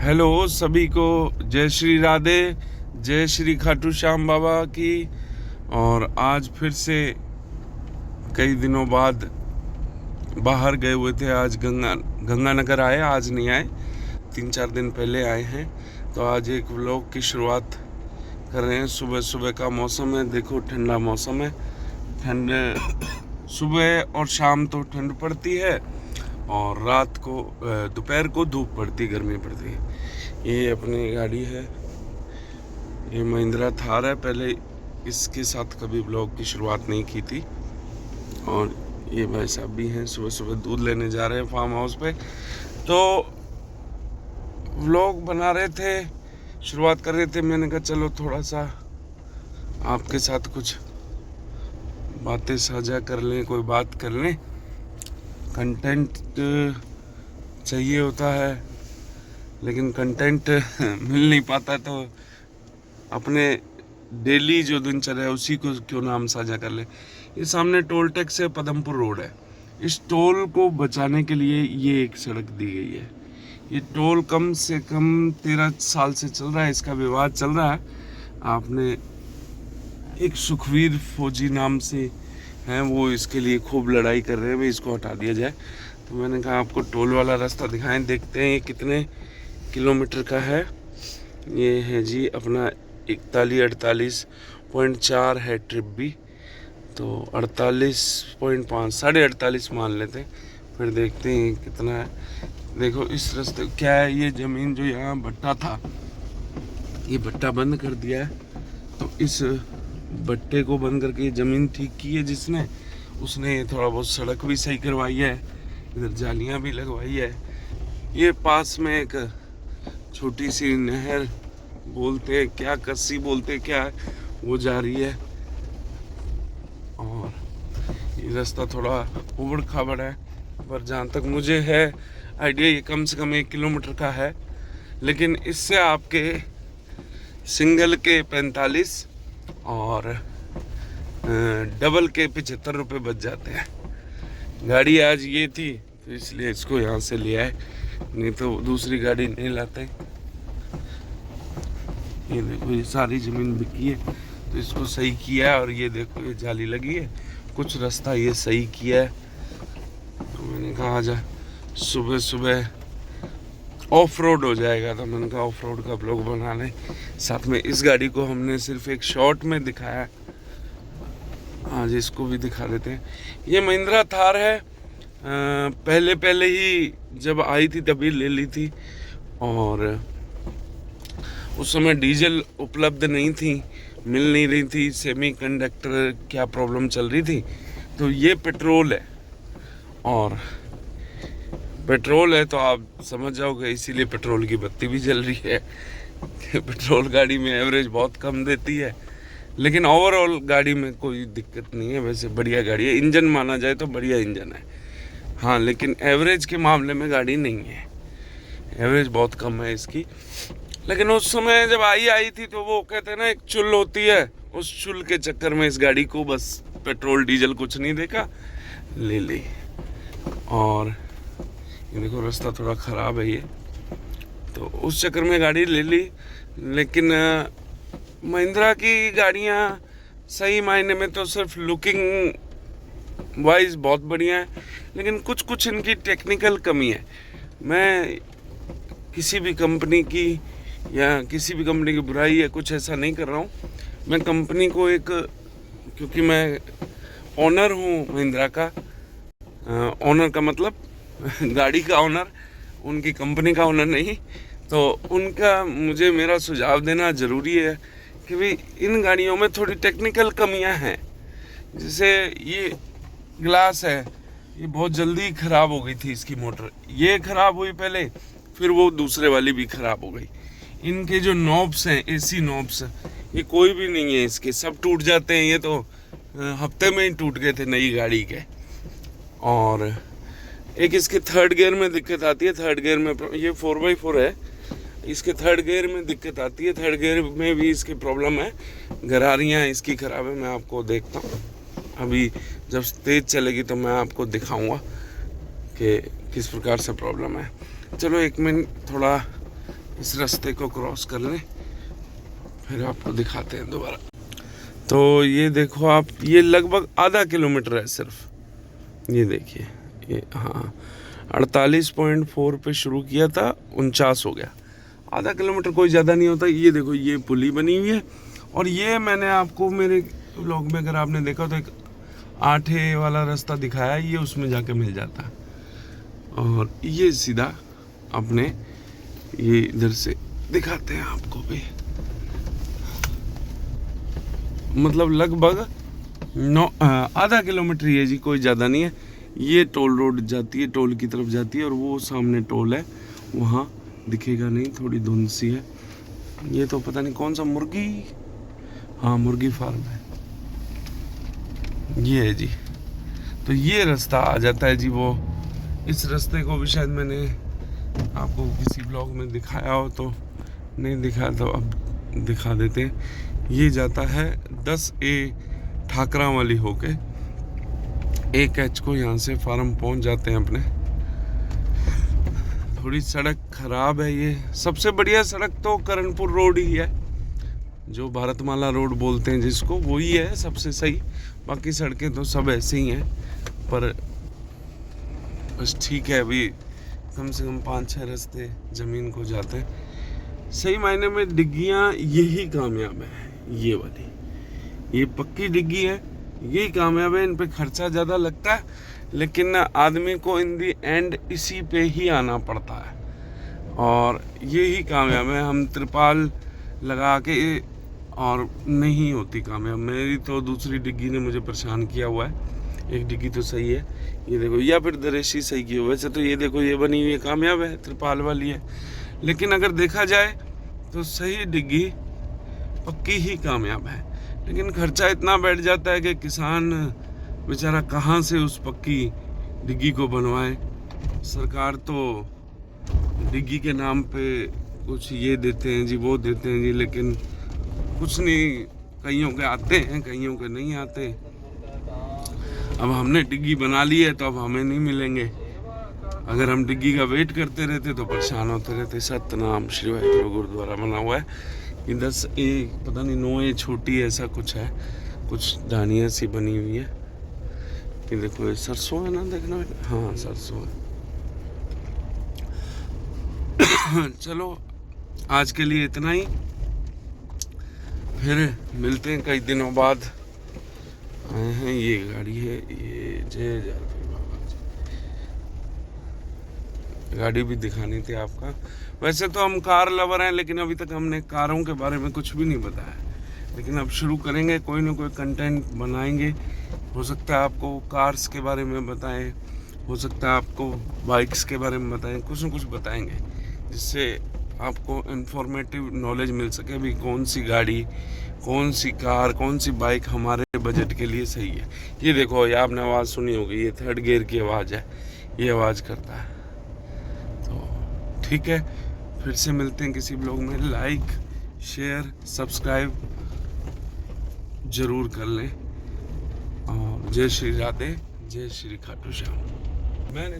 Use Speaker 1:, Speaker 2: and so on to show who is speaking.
Speaker 1: Hello सभी को, जय श्री राधे, जय श्री खाटू श्याम बाबा की। और आज फिर से कई दिनों बाद बाहर गए हुए थे। आज गंगानगर आए, आज नहीं आए, 3-4 दिन पहले आए हैं। तो आज एक व्लॉग की शुरुआत कर रहे हैं। सुबह सुबह का मौसम है, देखो ठंडा मौसम है। ठंड सुबह और शाम तो ठंड पड़ती है और रात को दोपहर को धूप पड़ती, गर्मी पड़ती है। ये अपनी गाड़ी है, ये महिंद्रा थार है। पहले इसके साथ कभी ब्लॉग की शुरुआत नहीं की थी। और ये भाई साहब भी हैं, सुबह सुबह दूध लेने जा रहे हैं फार्म हाउस पे। तो व्लॉग बना रहे थे, शुरुआत कर रहे थे। मैंने कहा चलो थोड़ा सा आपके साथ कुछ बातें साझा कर लें, कोई बात कर लें। कंटेंट चाहिए होता है लेकिन कंटेंट मिल नहीं पाता, तो अपने डेली जो दिनचर्या है उसी को क्यों नाम साझा कर ले। ये सामने टोल टैक्स है, पदमपुर रोड है। इस टोल को बचाने के लिए ये एक सड़क दी गई है। ये टोल कम से कम 13 साल से चल रहा है, इसका विवाद चल रहा है। आपने एक सुखवीर फौजी नाम से हैं, वो इसके लिए खूब लड़ाई कर रहे हैं भाई इसको हटा दिया जाए। तो मैंने कहा आपको टोल वाला रास्ता दिखाएं, देखते हैं ये कितने किलोमीटर का है। ये है जी अपना 41-48.4 है ट्रिप भी, तो 48.5 48.5 मान लेते हैं, फिर देखते हैं कितना है। देखो इस रास्ते क्या है, ये ज़मीन जो यहाँ भट्टा था, ये भट्टा बंद कर दिया है। तो इस भट्टे को बंद करके ये ज़मीन ठीक की है जिसने, उसने थोड़ा बहुत सड़क भी सही करवाई है, इधर जालियाँ भी लगवाई है। ये पास में एक छोटी सी नहर बोलते क्या, कस्सी बोलते क्या, वो जा रही है। और ये रास्ता थोड़ा उबड़ खाबड़ है, पर जहाँ तक मुझे है आइडिया ये कम से कम 1 किलोमीटर का है। लेकिन इससे आपके सिंगल के 45 और डबल के 75 रुपये बच जाते हैं। गाड़ी आज ये थी तो इसलिए इसको यहाँ से ले आए, नहीं तो दूसरी गाड़ी नहीं लाते। ये देखो ये सारी ज़मीन बिकी है तो इसको सही किया है। और ये देखो ये जाली लगी है, कुछ रास्ता ये सही किया है। तो मैंने कहा आजा सुबह सुबह ऑफ रोड हो जाएगा, तो मैंने कहा ऑफ रोड का ब्लॉग बना लें। साथ में इस गाड़ी को हमने सिर्फ एक शॉट में दिखाया, आज इसको भी दिखा देते हैं। ये महिंद्रा थार है, पहले ही जब आई थी तभी ले ली थी। और उस समय डीजल उपलब्ध नहीं थी, मिल नहीं रही थी, सेमीकंडक्टर क्या प्रॉब्लम चल रही थी। तो ये पेट्रोल है, और पेट्रोल है तो आप समझ जाओगे, इसीलिए पेट्रोल की बत्ती भी जल रही है। पेट्रोल गाड़ी में एवरेज बहुत कम देती है, लेकिन ओवरऑल गाड़ी में कोई दिक्कत नहीं है। वैसे बढ़िया गाड़ी है, इंजन माना जाए तो बढ़िया इंजन है। हाँ, लेकिन एवरेज के मामले में गाड़ी नहीं है, एवरेज बहुत कम है इसकी। लेकिन उस समय जब आई थी तो वो कहते हैं ना एक चुल होती है, उस चुल के चक्कर में इस गाड़ी को बस पेट्रोल डीजल कुछ नहीं देखा, ले ली। और ये देखो रास्ता थोड़ा ख़राब है ये, तो उस चक्कर में गाड़ी ले ली। लेकिन महिंद्रा की गाड़ियाँ सही मायने में तो सिर्फ लुकिंग वाइज बहुत बढ़िया है, लेकिन कुछ इनकी टेक्निकल कमी है। मैं किसी भी कंपनी की या किसी भी कंपनी की बुराई या कुछ ऐसा नहीं कर रहा हूँ। मैं कंपनी को एक, क्योंकि मैं ओनर हूँ महिंद्रा का, ओनर का मतलब गाड़ी का ओनर, उनकी कंपनी का ओनर नहीं। तो उनका मुझे मेरा सुझाव देना ज़रूरी है कि भाई इन गाड़ियों में थोड़ी टेक्निकल कमियां हैं। जैसे ये ग्लास है, ये बहुत जल्दी ख़राब हो गई थी इसकी मोटर, ये ख़राब हुई पहले, फिर वो दूसरे वाली भी ख़राब हो गई। इनके जो नॉब्स हैं, एसी नॉब्स, ये कोई भी नहीं है इसके, सब टूट जाते हैं। ये तो हफ्ते में ही टूट गए थे नई गाड़ी के। और एक इसके थर्ड गियर में दिक्कत आती है, थर्ड गियर में, ये 4x4 है, इसके थर्ड गियर में दिक्कत आती है, थर्ड गियर में भी इसकी प्रॉब्लम है। गरारियाँ इसकी ख़राब है, मैं आपको देखता हूँ अभी जब तेज़ चलेगी तो मैं आपको दिखाऊंगा कि किस प्रकार से प्रॉब्लम है। चलो 1 मिनट थोड़ा इस रास्ते को क्रॉस कर लें, फिर आपको दिखाते हैं दोबारा। तो ये देखो आप, ये लगभग आधा किलोमीटर है सिर्फ, ये देखिए ये, हाँ 48.4 पे शुरू किया था, 49 हो गया। आधा किलोमीटर कोई ज़्यादा नहीं होता। ये देखो ये पुली बनी हुई है, और ये मैंने आपको मेरे व्लॉग में अगर आपने देखा तो एक 8 वाला रास्ता दिखाया, ये उसमें जाके मिल जाता है। और ये सीधा अपने ये इधर से दिखाते हैं आपको भी, मतलब लगभग आधा किलोमीटर ये जी, कोई ज़्यादा नहीं है। ये टोल रोड जाती है, टोल की तरफ जाती है, और वो सामने टोल है, वहाँ दिखेगा नहीं, थोड़ी धुंध सी है। ये तो पता नहीं कौन सा मुर्गी, हाँ मुर्गी फार्म है ये है जी। तो ये रास्ता आ जाता है जी। वो इस रास्ते को भी शायद मैंने आपको किसी ब्लॉग में दिखाया हो, तो नहीं दिखाया तो अब दिखा देते हैं। ये जाता है 10A ठाकरा वाली होके 1H को, यहाँ से फार्म पहुँच जाते हैं अपने। थोड़ी सड़क खराब है। ये सबसे बढ़िया सड़क तो करणपुर रोड ही है, जो भारतमाला रोड बोलते हैं जिसको, वही है सबसे सही। बाकी सड़कें तो सब ऐसे ही हैं, पर बस ठीक है, अभी कम से कम 5-6 रास्ते ज़मीन को जाते हैं। सही मायने में डिग्गियाँ यही कामयाब है, ये वाली, ये पक्की डिग्गी है, यही कामयाब है। इन पे खर्चा ज़्यादा लगता है, लेकिन आदमी को इन दी एंड इसी पे ही आना पड़ता है, और यही कामयाब है। हम त्रिपाल लगा के और नहीं होती कामयाब। मेरी तो दूसरी डिग्गी ने मुझे परेशान किया हुआ है। एक डिग्गी तो सही है, ये देखो, या फिर दरेशी सही की हो। वैसे तो ये देखो ये बनी हुई है, कामयाब है, त्रिपाल वाली है। लेकिन अगर देखा जाए तो सही डिग्गी पक्की ही कामयाब है, लेकिन खर्चा इतना बैठ जाता है कि किसान बेचारा कहाँ से उस पक्की डिग्गी को बनवाए। सरकार तो डिग्गी के नाम पे कुछ ये देते हैं जी, वो देते हैं जी, लेकिन कुछ नहीं, कईयों के आते हैं, कईयों के नहीं आते। अब हमने डिग्गी बना ली है तो अब हमें नहीं मिलेंगे। अगर हम डिग्गी का वेट करते रहते तो परेशान होते रहते। सतनाम श्री वाहिगुरु गुरुद्वारा बना हुआ है, ये 10A पता नहीं 9A छोटी ऐसा कुछ है, कुछ डानियाँ सी बनी हुई है। ये देखो ये सरसों है ना, देखना, हाँ सरसों है। चलो आज के लिए इतना ही, फिर मिलते हैं कई दिनों बाद। आए हैं, ये गाड़ी है, ये जय बाबा जी, गाड़ी भी दिखानी थी आपका। वैसे तो हम कार लवर हैं, लेकिन अभी तक हमने कारों के बारे में कुछ भी नहीं बताया, लेकिन अब शुरू करेंगे, कोई ना कोई कंटेंट बनाएंगे। हो सकता है आपको कार्स के बारे में बताएं, हो सकता है आपको बाइक्स के बारे में बताएं, कुछ ना कुछ बताएंगे, जिससे आपको इन्फॉर्मेटिव नॉलेज मिल सके। अभी कौन सी गाड़ी, कौन सी कार, कौन सी बाइक हमारे बजट के लिए सही है। ये देखो, ये आपने आवाज़ सुनी होगी, ये 3rd गियर की आवाज़ है, ये आवाज़ करता है। तो ठीक है, फिर से मिलते हैं किसी ब्लॉग में। लाइक शेयर सब्सक्राइब ज़रूर कर लें, और जय श्री राधे, जय श्री खाटू श्याम। मैंने